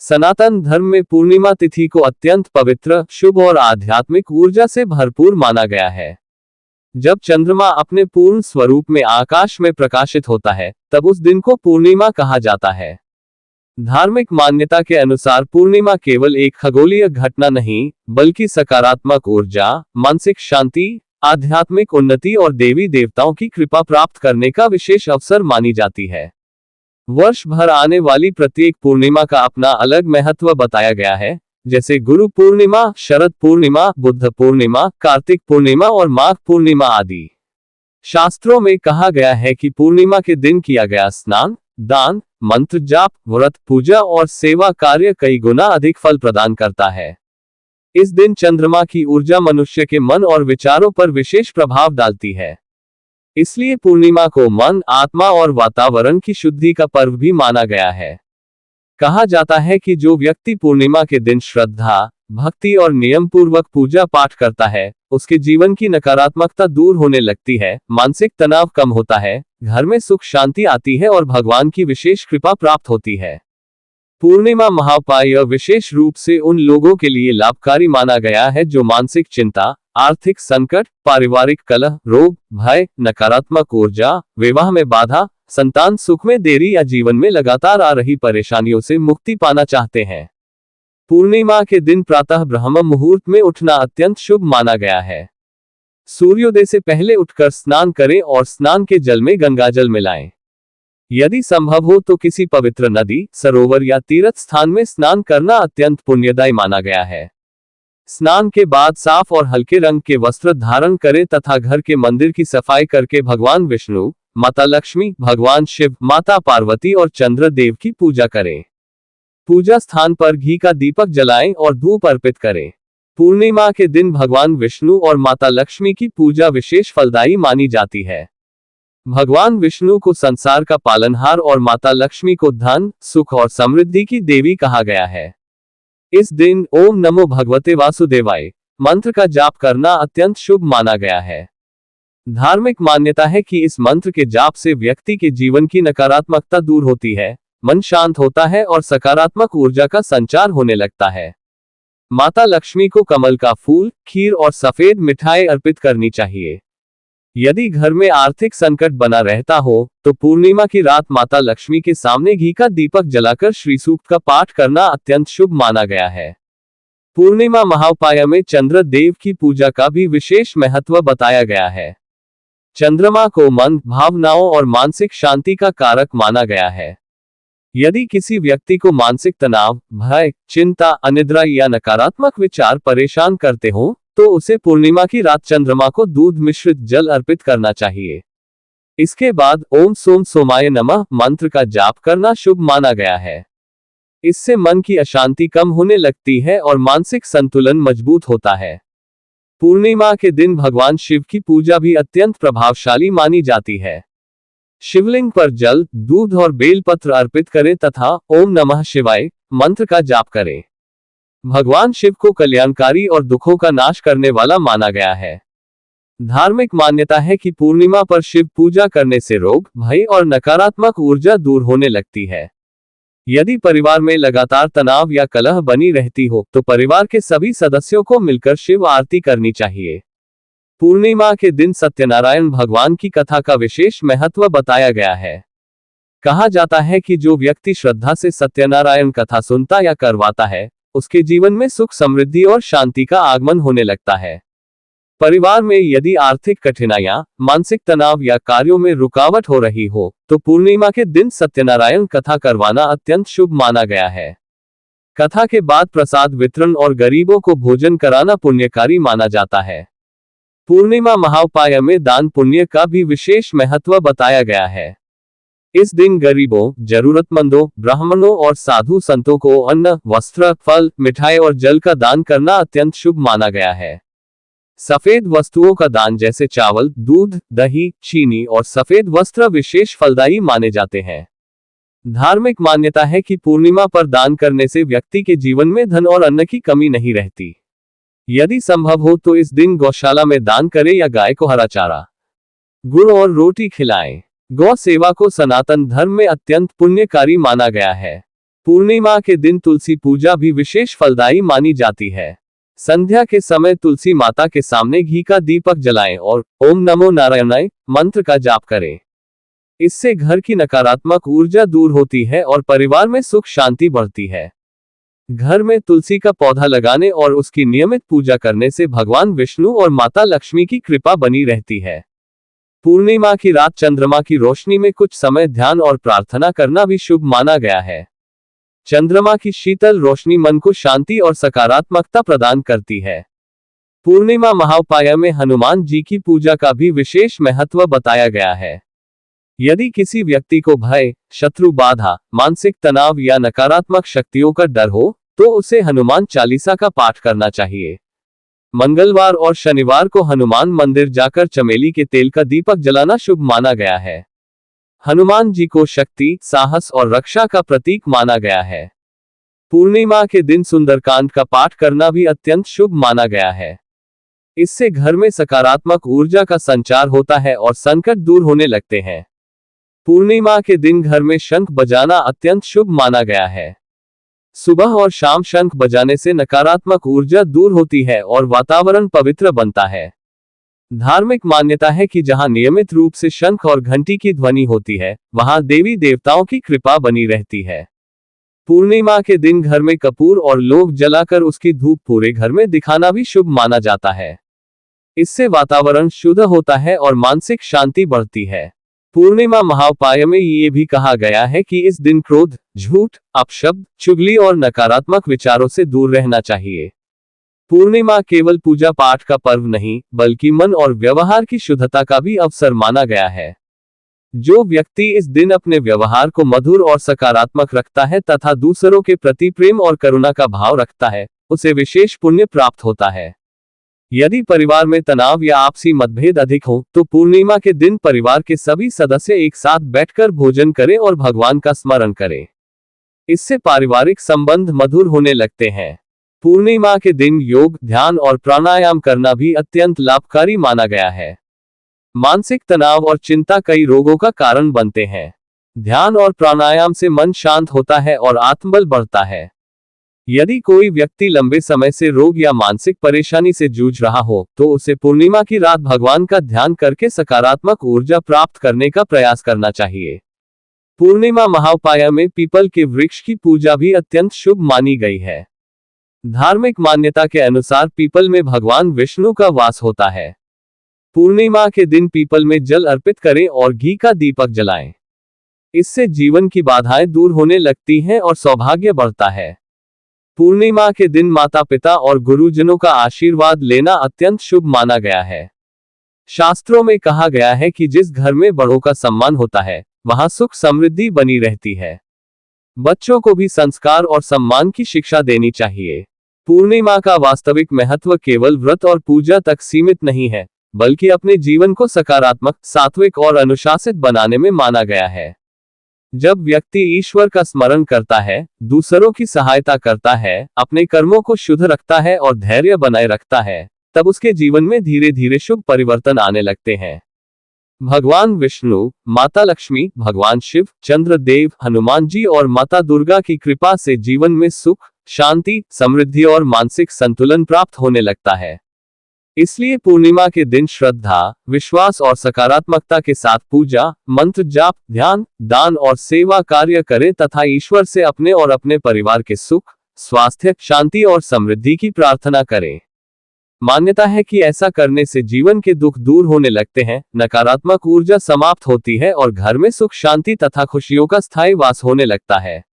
सनातन धर्म में पूर्णिमा तिथि को अत्यंत पवित्र, शुभ और आध्यात्मिक ऊर्जा से भरपूर माना गया है। जब चंद्रमा अपने पूर्ण स्वरूप में आकाश में प्रकाशित होता है, तब उस दिन को पूर्णिमा कहा जाता है। धार्मिक मान्यता के अनुसार पूर्णिमा केवल एक खगोलीय घटना नहीं, बल्कि सकारात्मक ऊर्जा, मानसिक शांति, आध्यात्मिक उन्नति और देवी देवताओं की कृपा प्राप्त करने का विशेष अवसर मानी जाती है। वर्ष भर आने वाली प्रत्येक पूर्णिमा का अपना अलग महत्व बताया गया है, जैसे गुरु पूर्णिमा, शरद पूर्णिमा, बुद्ध पूर्णिमा, कार्तिक पूर्णिमा और माघ पूर्णिमा आदि। शास्त्रों में कहा गया है कि पूर्णिमा के दिन किया गया स्नान, दान, मंत्र जाप, व्रत, पूजा और सेवा कार्य कई गुना अधिक फल प्रदान करता है। इस दिन चंद्रमा की ऊर्जा मनुष्य के मन और विचारों पर विशेष प्रभाव डालती है। इसलिए पूर्णिमा को मन, आत्मा और वातावरण की शुद्धि का पर्व भी माना गया है। कहा जाता है कि जो व्यक्ति पूर्णिमा के दिन श्रद्धा, भक्ति और नियम पूर्वक पूजा पाठ करता है, उसके जीवन की नकारात्मकता दूर होने लगती है, मानसिक तनाव कम होता है, घर में सुख शांति आती है और भगवान की विशेष कृपा प्राप्त होती है। पूर्णिमा महाउपाय विशेष रूप से उन लोगों के लिए लाभकारी माना गया है जो मानसिक चिंता, आर्थिक संकट, पारिवारिक कलह, रोग, भय, नकारात्मक ऊर्जा, विवाह में बाधा, संतान सुख में देरी या जीवन में लगातार आ रही परेशानियों से मुक्ति पाना चाहते हैं। पूर्णिमा के दिन प्रातः ब्रह्म मुहूर्त में उठना अत्यंत शुभ माना गया है। सूर्योदय से पहले उठकर स्नान करें और स्नान के जल में गंगाजल मिलाएं। यदि संभव हो तो किसी पवित्र नदी, सरोवर या तीर्थ स्थान में स्नान करना अत्यंत पुण्यदायी माना गया है। स्नान के बाद साफ और हल्के रंग के वस्त्र धारण करें तथा घर के मंदिर की सफाई करके भगवान विष्णु, माता लक्ष्मी, भगवान शिव, माता पार्वती और चंद्र देव की पूजा करें। पूजा स्थान पर घी का दीपक जलाएं और धूप अर्पित करें। पूर्णिमा के दिन भगवान विष्णु और माता लक्ष्मी की पूजा विशेष फलदायी मानी जाती है। भगवान विष्णु को संसार का पालनहार और माता लक्ष्मी को धन, सुख और समृद्धि की देवी कहा गया है। इस दिन ओम नमो भगवते वासुदेवाय मंत्र का जाप करना अत्यंत शुभ माना गया है। धार्मिक मान्यता है कि इस मंत्र के जाप से व्यक्ति के जीवन की नकारात्मकता दूर होती है, मन शांत होता है और सकारात्मक ऊर्जा का संचार होने लगता है। माता लक्ष्मी को कमल का फूल, खीर और सफेद मिठाई अर्पित करनी चाहिए। यदि घर में आर्थिक संकट बना रहता हो, तो पूर्णिमा की रात माता लक्ष्मी के सामने घी का दीपक जलाकर श्री सूक्त का पाठ करना अत्यंत शुभ माना गया है। पूर्णिमा महाउपाय में चंद्र देव की पूजा का भी विशेष महत्व बताया गया है। चंद्रमा को मन, भावनाओं और मानसिक शांति का कारक माना गया है। यदि किसी व्यक्ति को मानसिक तनाव, भय, चिंता, अनिद्रा या नकारात्मक विचार परेशान करते हो, तो उसे पूर्णिमा की रात चंद्रमा को दूध मिश्रित जल अर्पित करना चाहिए। इसके बाद ओम सोम सोमाय नमः मंत्र का जाप करना शुभ माना गया है। इससे मन की अशांति कम होने लगती है और मानसिक संतुलन मजबूत होता है। पूर्णिमा के दिन भगवान शिव की पूजा भी अत्यंत प्रभावशाली मानी जाती है। शिवलिंग पर जल, दूध और बेलपत्र अर्पित करें तथा ओम नमः शिवाय मंत्र का जाप करें। भगवान शिव को कल्याणकारी और दुखों का नाश करने वाला माना गया है। धार्मिक मान्यता है कि पूर्णिमा पर शिव पूजा करने से रोग, भय और नकारात्मक ऊर्जा दूर होने लगती है। यदि परिवार में लगातार तनाव या कलह बनी रहती हो, तो परिवार के सभी सदस्यों को मिलकर शिव आरती करनी चाहिए। पूर्णिमा के दिन सत्यनारायण भगवान की कथा का विशेष महत्व बताया गया है। कहा जाता है कि जो व्यक्ति श्रद्धा से सत्यनारायण कथा सुनता या करवाता है, उसके जीवन में सुख, समृद्धि और शांति का आगमन होने लगता है। परिवार में यदि आर्थिक कठिनाइयां, मानसिक तनाव या कार्यों में रुकावट हो रही हो, तो पूर्णिमा के दिन सत्यनारायण कथा करवाना अत्यंत शुभ माना गया है। कथा के बाद प्रसाद वितरण और गरीबों को भोजन कराना पुण्यकारी माना जाता है। पूर्णिमा महाउपाय में दान पुण्य का भी विशेष महत्व बताया गया है। इस दिन गरीबों, जरूरतमंदों, ब्राह्मणों और साधु संतों को अन्न, वस्त्र, फल, मिठाई और जल का दान करना अत्यंत शुभ माना गया है। सफेद वस्तुओं का दान जैसे चावल, दूध, दही, चीनी और सफेद वस्त्र विशेष फलदायी माने जाते हैं। धार्मिक मान्यता है कि पूर्णिमा पर दान करने से व्यक्ति के जीवन में धन और अन्न की कमी नहीं रहती। यदि संभव हो तो इस दिन गौशाला में दान करें या गाय को हरा चारा, गुड़ और रोटी खिलाएं। गौ सेवा को सनातन धर्म में अत्यंत पुण्यकारी माना गया है। पूर्णिमा के दिन तुलसी पूजा भी विशेष फलदायी मानी जाती है। संध्या के समय तुलसी माता के सामने घी का दीपक जलाएं और ओम नमो नारायणाय मंत्र का जाप करें। इससे घर की नकारात्मक ऊर्जा दूर होती है और परिवार में सुख शांति बढ़ती है। घर में तुलसी का पौधा लगाने और उसकी नियमित पूजा करने से भगवान विष्णु और माता लक्ष्मी की कृपा बनी रहती है। पूर्णिमा की रात चंद्रमा की रोशनी में कुछ समय ध्यान और प्रार्थना करना भी शुभ माना गया है। चंद्रमा की शीतल रोशनी मन को शांति और सकारात्मकता प्रदान करती है। पूर्णिमा महाउपाय में हनुमान जी की पूजा का भी विशेष महत्व बताया गया है। यदि किसी व्यक्ति को भय, शत्रु बाधा, मानसिक तनाव या नकारात्मक शक्तियों का डर हो, तो उसे हनुमान चालीसा का पाठ करना चाहिए। मंगलवार और शनिवार को हनुमान मंदिर जाकर चमेली के तेल का दीपक जलाना शुभ माना गया है। हनुमान जी को शक्ति, साहस और रक्षा का प्रतीक माना गया है। पूर्णिमा के दिन सुंदरकांड का पाठ करना भी अत्यंत शुभ माना गया है। इससे घर में सकारात्मक ऊर्जा का संचार होता है और संकट दूर होने लगते हैं। पूर्णिमा के दिन घर में शंख बजाना अत्यंत शुभ माना गया है। सुबह और शाम शंख बजाने से नकारात्मक ऊर्जा दूर होती है और वातावरण पवित्र बनता है। धार्मिक मान्यता है कि जहां नियमित रूप से शंख और घंटी की ध्वनि होती है, वहां देवी देवताओं की कृपा बनी रहती है। पूर्णिमा के दिन घर में कपूर और लौंग जलाकर उसकी धूप पूरे घर में दिखाना भी शुभ माना जाता है। इससे वातावरण शुद्ध होता है और मानसिक शांति बढ़ती है। पूर्णिमा महाउपाय में ये भी कहा गया है कि इस दिन क्रोध, झूठ, अपशब्द, चुगली और नकारात्मक विचारों से दूर रहना चाहिए। पूर्णिमा केवल पूजा पाठ का पर्व नहीं, बल्कि मन और व्यवहार की शुद्धता का भी अवसर माना गया है। जो व्यक्ति इस दिन अपने व्यवहार को मधुर और सकारात्मक रखता है तथा दूसरों के प्रति प्रेम और करुणा का भाव रखता है, उसे विशेष पुण्य प्राप्त होता है। यदि परिवार में तनाव या आपसी मतभेद अधिक हो, तो पूर्णिमा के दिन परिवार के सभी सदस्य एक साथ बैठकर भोजन करें और भगवान का स्मरण करें। इससे पारिवारिक संबंध मधुर होने लगते हैं। पूर्णिमा के दिन योग, ध्यान और प्राणायाम करना भी अत्यंत लाभकारी माना गया है। मानसिक तनाव और चिंता कई रोगों का कारण बनते हैं। ध्यान और प्राणायाम से मन शांत होता है और आत्मबल बढ़ता है। यदि कोई व्यक्ति लंबे समय से रोग या मानसिक परेशानी से जूझ रहा हो, तो उसे पूर्णिमा की रात भगवान का ध्यान करके सकारात्मक ऊर्जा प्राप्त करने का प्रयास करना चाहिए। पूर्णिमा महाउपाय में पीपल के वृक्ष की पूजा भी अत्यंत शुभ मानी गई है। धार्मिक मान्यता के अनुसार पीपल में भगवान विष्णु का वास होता है। पूर्णिमा के दिन पीपल में जल अर्पित करें और घी का दीपक जलाएं। इससे जीवन की बाधाएं दूर होने लगती हैं और सौभाग्य बढ़ता है। पूर्णिमा के दिन माता पिता और गुरुजनों का आशीर्वाद लेना अत्यंत शुभ माना गया है। शास्त्रों में कहा गया है कि जिस घर में बड़ों का सम्मान होता है, वहां सुख समृद्धि बनी रहती है। बच्चों को भी संस्कार और सम्मान की शिक्षा देनी चाहिए। पूर्णिमा का वास्तविक महत्व केवल व्रत और पूजा तक सीमित नहीं है, बल्कि अपने जीवन को सकारात्मक, सात्विक और अनुशासित बनाने में माना गया है। जब व्यक्ति ईश्वर का स्मरण करता है, दूसरों की सहायता करता है, अपने कर्मों को शुद्ध रखता है और धैर्य बनाए रखता है, तब उसके जीवन में धीरे धीरे शुभ परिवर्तन आने लगते हैं। भगवान विष्णु, माता लक्ष्मी, भगवान शिव, चंद्रदेव, हनुमान जी और माता दुर्गा की कृपा से जीवन में सुख, शांति, समृद्धि और मानसिक संतुलन प्राप्त होने लगता है। इसलिए पूर्णिमा के दिन श्रद्धा, विश्वास और सकारात्मकता के साथ पूजा, मंत्र जाप, ध्यान, दान और सेवा कार्य करें तथा ईश्वर से अपने और अपने परिवार के सुख, स्वास्थ्य, शांति और समृद्धि की प्रार्थना करें। मान्यता है कि ऐसा करने से जीवन के दुख दूर होने लगते हैं, नकारात्मक ऊर्जा समाप्त होती है और घर में सुख शांति तथा खुशियों का स्थायी वास होने लगता है।